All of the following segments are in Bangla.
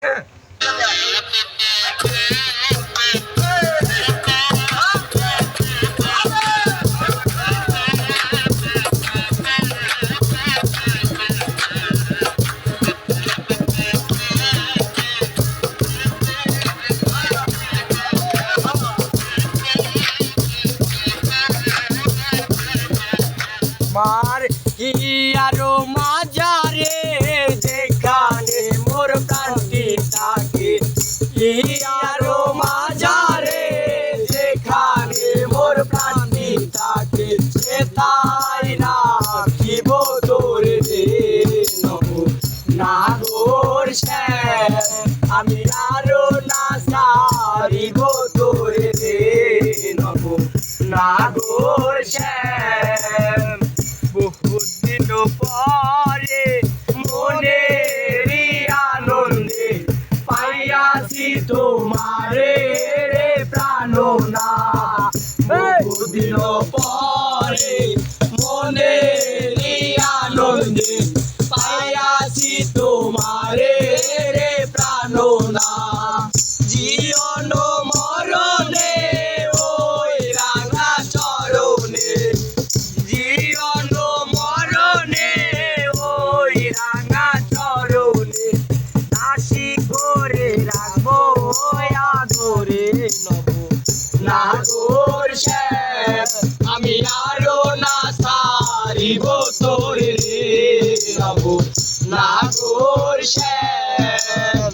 মার কি আরো মাজারে যেখানে মোর প্রাণটি থাকে, কি আরো মাজারে যেখানে মোর প্রাণটি থাকে, তাই রাখিব তোরে রে নব নাগর শ্যাম, আমি আরো না সারিব তোরে রে নব নাগর শ্যাম। বহুদিন পরে মনেরই আনন্দে পাইয়াছি তোমারে রে প্রাণনা, বহুদিন পরে মনেরই আনন্দে পাইয়াছি তোমারে রে প্রাণনা, জীবন মরণে ওই রাঙা চরণে, জীবন মরণে ওই রাঙা চরণে, দাসী করে রাখবো আদরে নব নাগর শ্যাম, আমি আরো না সারিব তোরে রে নব নাগর শ্যাম।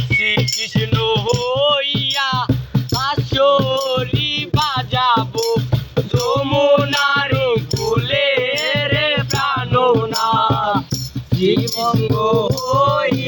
শ্রীকৃষ্ণ হইয়া বাঁশরি বাজাবো যমুনার কূলে রে প্রাণনা, জীবঙ্গ হইয়া